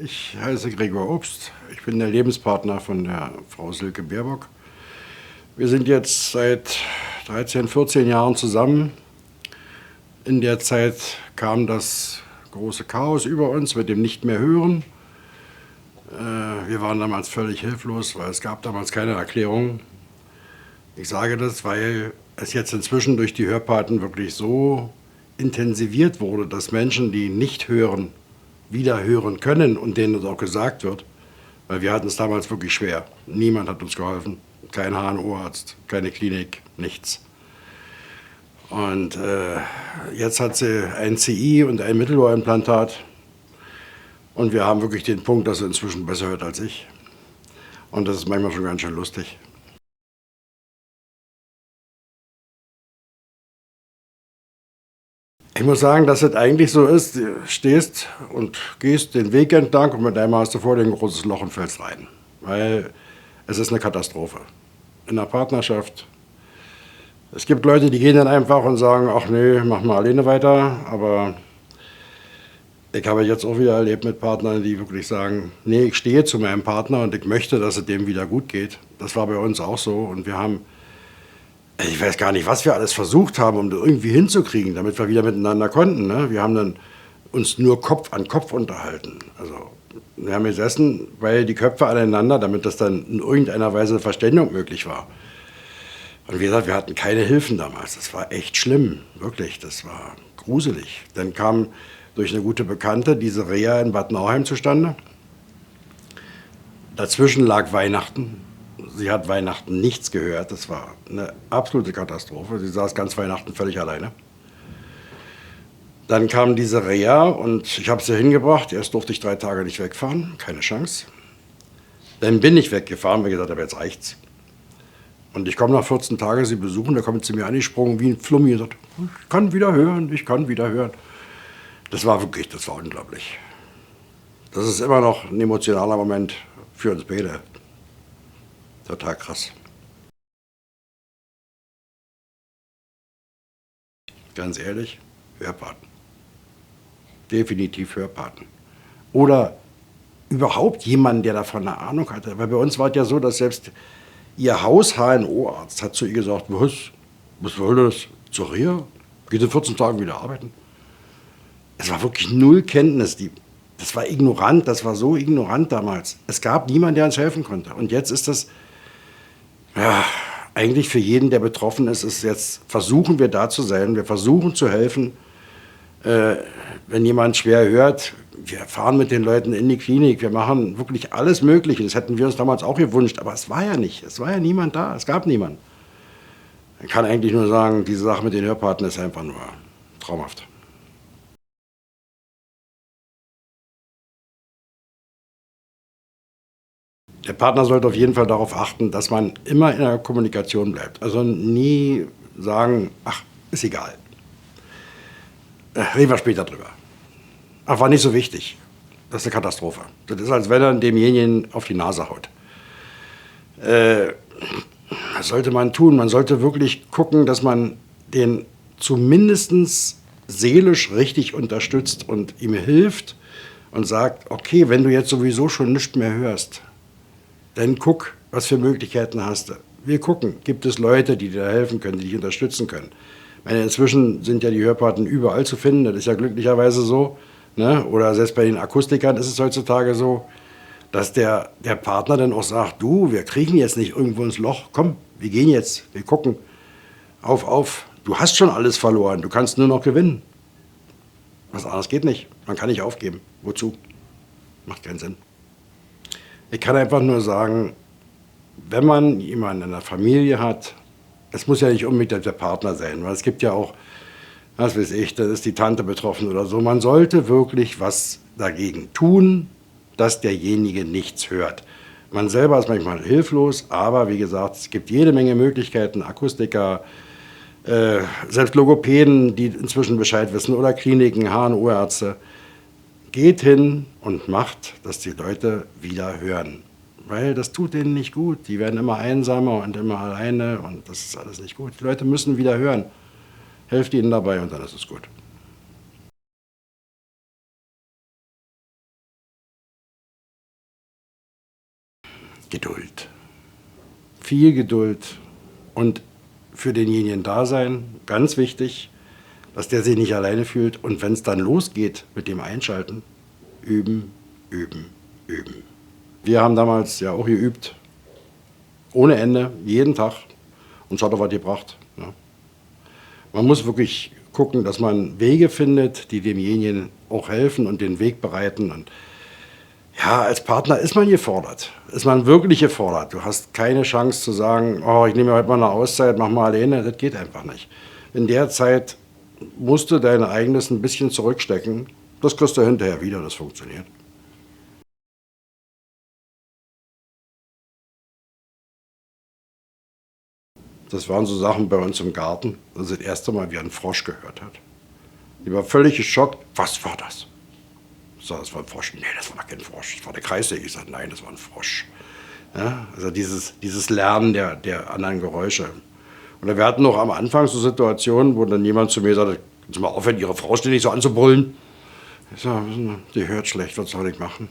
Ich heiße Gregor Obst. Ich bin der Lebenspartner von der Frau Silke Baerbock. Wir sind jetzt seit 13, 14 Jahren zusammen. In der Zeit kam das große Chaos über uns mit dem Nicht mehr hören. Wir waren damals völlig hilflos, weil es gab damals keine Erklärung. Ich sage das, weil es jetzt inzwischen durch die Hörpaten wirklich so intensiviert wurde, dass Menschen, die nicht hören, wieder hören können und denen das auch gesagt wird. Weil wir hatten es damals wirklich schwer. Niemand hat uns geholfen. Kein HNO-Arzt, keine Klinik, nichts. Und jetzt hat sie ein CI und ein Mittelohrimplantat. Und wir haben wirklich den Punkt, dass sie inzwischen besser hört als ich. Und das ist manchmal schon ganz schön lustig. Ich muss sagen, dass es eigentlich so ist, du stehst und gehst den Weg entlang und mit einmal hast du vor dir ein großes Loch und fällst rein. Weil es ist eine Katastrophe. In der Partnerschaft. Es gibt Leute, die gehen dann einfach und sagen, ach nee, mach mal alleine weiter. Aber ich habe jetzt auch wieder erlebt mit Partnern, die wirklich sagen, nee, ich stehe zu meinem Partner und ich möchte, dass es dem wieder gut geht. Das war bei uns auch so und wir haben, ich weiß gar nicht, was wir alles versucht haben, um das irgendwie hinzukriegen, damit wir wieder miteinander konnten. Ne? Wir haben dann uns nur Kopf an Kopf unterhalten. Also wir haben gesessen, weil die Köpfe aneinander, damit das dann in irgendeiner Weise eine Verständigung möglich war. Und wie gesagt, wir hatten keine Hilfen damals. Das war echt schlimm, wirklich. Das war gruselig. Dann kam durch eine gute Bekannte diese Reha in Bad Nauheim zustande. Dazwischen lag Weihnachten. Sie hat Weihnachten nichts gehört. Das war eine absolute Katastrophe. Sie saß ganz Weihnachten völlig alleine. Dann kam diese Reha und ich habe sie hingebracht. Erst durfte ich 3 Tage nicht wegfahren, keine Chance. Dann bin ich weggefahren, weil ich gesagt habe, jetzt reicht's. Und ich komme nach 14 Tagen sie besuchen, da kommt sie mir angesprungen wie ein Flummi und sagt, ich kann wieder hören, ich kann wieder hören. Das war wirklich, das war unglaublich. Das ist immer noch ein emotionaler Moment für uns beide. Total krass. Ganz ehrlich, Hörpaten. Definitiv Hörpaten. Oder überhaupt jemanden, der davon eine Ahnung hatte. Weil bei uns war es ja so, dass selbst ihr Haus-HNO-Arzt hat zu ihr gesagt, was soll das? Zur Reha? Geht in 14 Tagen wieder arbeiten? Es war wirklich null Kenntnis. Das war ignorant, das war so ignorant damals. Es gab niemanden, der uns helfen konnte. Und jetzt ist das, ja, eigentlich für jeden, der betroffen ist, ist jetzt, versuchen wir da zu sein, wir versuchen zu helfen. Wenn jemand schwer hört, wir fahren mit den Leuten in die Klinik, wir machen wirklich alles Mögliche. Das hätten wir uns damals auch gewünscht, aber es war ja nicht. Es war ja niemand da, es gab niemanden. Man kann eigentlich nur sagen, diese Sache mit den Hörpaten ist einfach nur traumhaft. Der Partner sollte auf jeden Fall darauf achten, dass man immer in der Kommunikation bleibt. Also nie sagen, ach, ist egal. Reden wir später drüber. Ach, war nicht so wichtig. Das ist eine Katastrophe. Das ist, als wenn er demjenigen auf die Nase haut. Was sollte man tun? Man sollte wirklich gucken, dass man den zumindest seelisch richtig unterstützt und ihm hilft und sagt, okay, wenn du jetzt sowieso schon nichts mehr hörst, dann guck, was für Möglichkeiten hast du. Wir gucken, gibt es Leute, die dir helfen können, die dich unterstützen können. Ich meine, inzwischen sind ja die Hörpaten überall zu finden, das ist ja glücklicherweise so. Ne? Oder selbst bei den Akustikern ist es heutzutage so, dass der Partner dann auch sagt, du, wir kriegen jetzt nicht irgendwo ins Loch, komm, wir gehen jetzt, wir gucken, auf, du hast schon alles verloren, du kannst nur noch gewinnen. Was anderes geht nicht, man kann nicht aufgeben. Wozu? Macht keinen Sinn. Ich kann einfach nur sagen, wenn man jemanden in der Familie hat, es muss ja nicht unbedingt der Partner sein, weil es gibt ja auch, was weiß ich, da ist die Tante betroffen oder so. Man sollte wirklich was dagegen tun, dass derjenige nichts hört. Man selber ist manchmal hilflos, aber wie gesagt, es gibt jede Menge Möglichkeiten, Akustiker, selbst Logopäden, die inzwischen Bescheid wissen, oder Kliniken, HNO-Ärzte. Geht hin und macht, dass die Leute wieder hören. Weil das tut denen nicht gut. Die werden immer einsamer und immer alleine und das ist alles nicht gut. Die Leute müssen wieder hören. Helft ihnen dabei und dann ist es gut. Geduld. Viel Geduld und für denjenigen da sein, ganz wichtig, dass der sich nicht alleine fühlt. Und wenn es dann losgeht mit dem Einschalten, üben, üben, üben. Wir haben damals ja auch geübt, ohne Ende, jeden Tag. Und schaut doch, was gebracht. Ja. Man muss wirklich gucken, dass man Wege findet, die demjenigen auch helfen und den Weg bereiten. Und ja, als Partner ist man gefordert. Ist man wirklich gefordert. Du hast keine Chance zu sagen, oh, ich nehme mir heute mal eine Auszeit, mach mal alleine. Das geht einfach nicht. In der Zeit musst du dein eigenes ein bisschen zurückstecken. Das kriegst du hinterher wieder, das funktioniert. Das waren so Sachen bei uns im Garten. Das ist das erste Mal, wie er einen Frosch gehört hat. Die war völlig geschockt. Was war das? Ich sag, das war ein Frosch. Nee, das war kein Frosch. Das war der Kreissäge. Ich sage, nein, das war ein Frosch. Ja, also dieses Lernen der anderen Geräusche. Und wir hatten noch am Anfang so Situationen, wo dann jemand zu mir sagte, kannst du mal aufhören, Ihre Frau ständig so anzubrüllen. Ich sage, die hört schlecht, was soll ich machen?